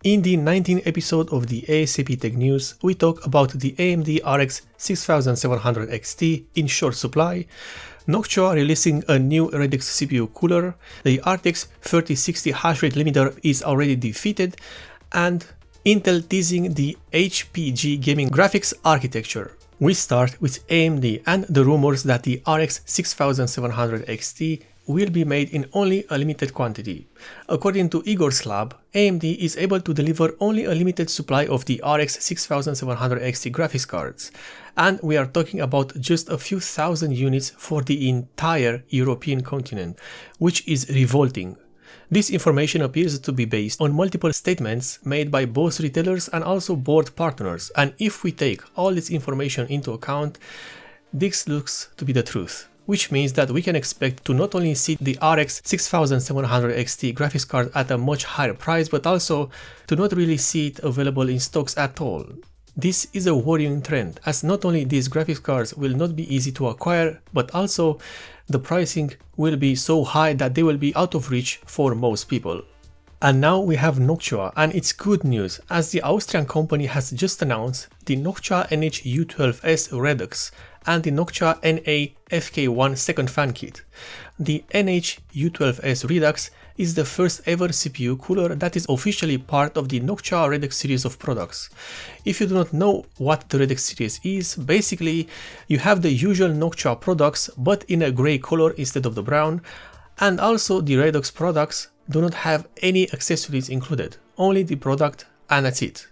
In the 19th episode of the A.S.A.P Tech News, we talk about the AMD RX 6700 XT in short supply, Noctua releasing a new Redux CPU cooler, the RTX 3060 Hashrate Limiter is already defeated, and Intel teasing the HPG gaming graphics architecture. We start with AMD and the rumors that the RX 6700 XT will be made in only a limited quantity. According to Igor's lab, AMD is able to deliver only a limited supply of the RX 6700 XT graphics cards, and we are talking about just a few thousand units for the entire European continent, which is revolting. This information appears to be based on multiple statements made by both retailers and also board partners, and if we take all this information into account, this looks to be the truth. Which means that we can expect to not only see the RX 6700 XT graphics card at a much higher price, but also to not really see it available in stocks at all. This is a worrying trend, as not only these graphics cards will not be easy to acquire, but also the pricing will be so high that they will be out of reach for most people. And now we have Noctua, and it's good news, as the Austrian company has just announced the Noctua NH-U12S Redux and the Noctua NA-FK1 second fan kit. The NH-U12S Redux is the first ever CPU cooler that is officially part of the Noctua Redux series of products. If you do not know what the Redux series is, basically you have the usual Noctua products but in a grey color instead of the brown, and also the Redux products do not have any accessories included, only the product and that's it.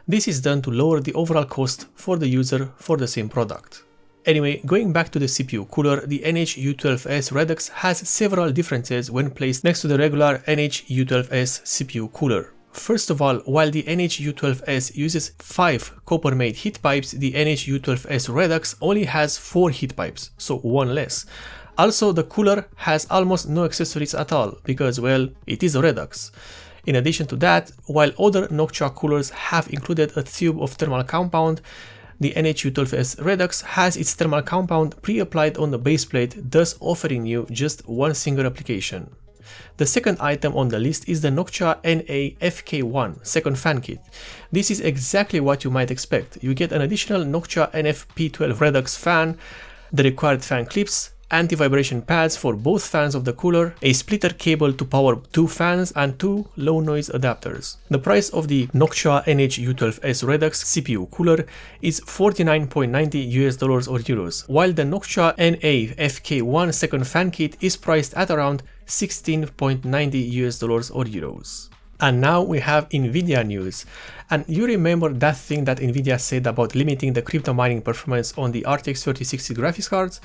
This is done to lower the overall cost for the user for the same product. Anyway, going back to the CPU cooler, the NH-U12S Redux has several differences when placed next to the regular NH-U12S CPU cooler. First of all, while the NH-U12S uses 5 copper-made heat pipes, the NH-U12S Redux only has 4 heat pipes, so 1 less. Also, the cooler has almost no accessories at all, because, well, it is a Redux. In addition to that, while other Noctua coolers have included a tube of thermal compound, the NH-U12S Redux has its thermal compound pre-applied on the base plate, thus offering you just one single application. The second item on the list is the Noctua NA-FK1 second fan kit. This is exactly what you might expect. You get an additional Noctua NF-P12 Redux fan, the required fan clips, anti-vibration pads for both fans of the cooler, a splitter cable to power 2 fans, and 2 low noise adapters. The price of the Noctua NH-U12S Redux CPU cooler is $49.90 or euros, while the Noctua NA-FK1 second fan kit is priced at around $16.90 or euros. And now we have Nvidia news. And you remember that thing that Nvidia said about limiting the crypto mining performance on the RTX 3060 graphics cards?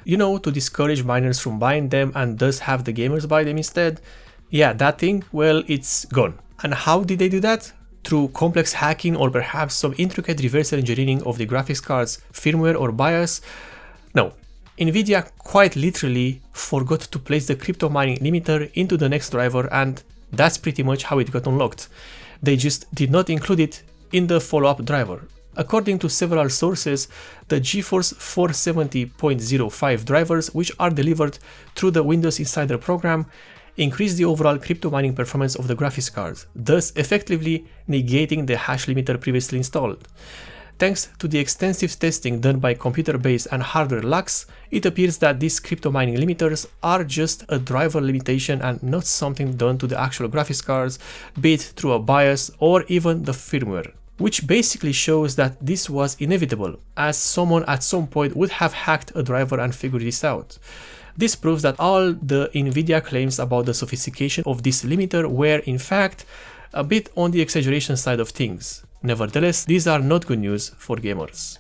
You know, to discourage miners from buying them and thus have the gamers buy them instead? Yeah, that thing, well, it's gone. And how did they do that? Through complex hacking or perhaps some intricate reverse engineering of the graphics card's firmware or BIOS? No. Nvidia quite literally forgot to place the crypto mining limiter into the next driver, and that's pretty much how it got unlocked. They just did not include it in the follow-up driver. According to several sources, the GeForce 470.05 drivers, which are delivered through the Windows Insider program, increase the overall crypto mining performance of the graphics cards, thus effectively negating the hash limiter previously installed. Thanks to the extensive testing done by computer-based and hardware labs, it appears that these crypto mining limiters are just a driver limitation and not something done to the actual graphics cards, be it through a BIOS or even the firmware. Which basically shows that this was inevitable, as someone at some point would have hacked a driver and figured this out. This proves that all the Nvidia claims about the sophistication of this limiter were in fact a bit on the exaggeration side of things. Nevertheless, these are not good news for gamers.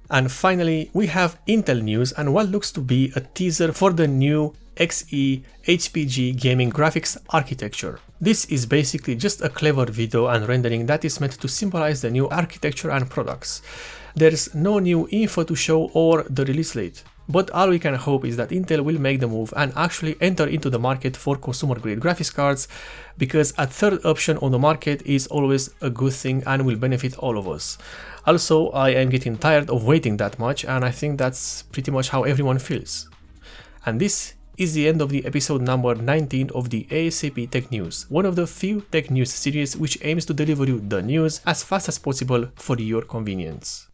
And finally, we have Intel news and what looks to be a teaser for the new Xe HPG gaming graphics architecture. This is basically just a clever video and rendering that is meant to symbolize the new architecture and products. There's no new info to show or the release date, but all we can hope is that Intel will make the move and actually enter into the market for consumer grade graphics cards, because a third option on the market is always a good thing and will benefit all of us. Also, I am getting tired of waiting that much, and I think that's pretty much how everyone feels. And this is the end of the episode number 19 of the A.S.A.P Tech News, one of the few tech news series which aims to deliver you the news as fast as possible for your convenience.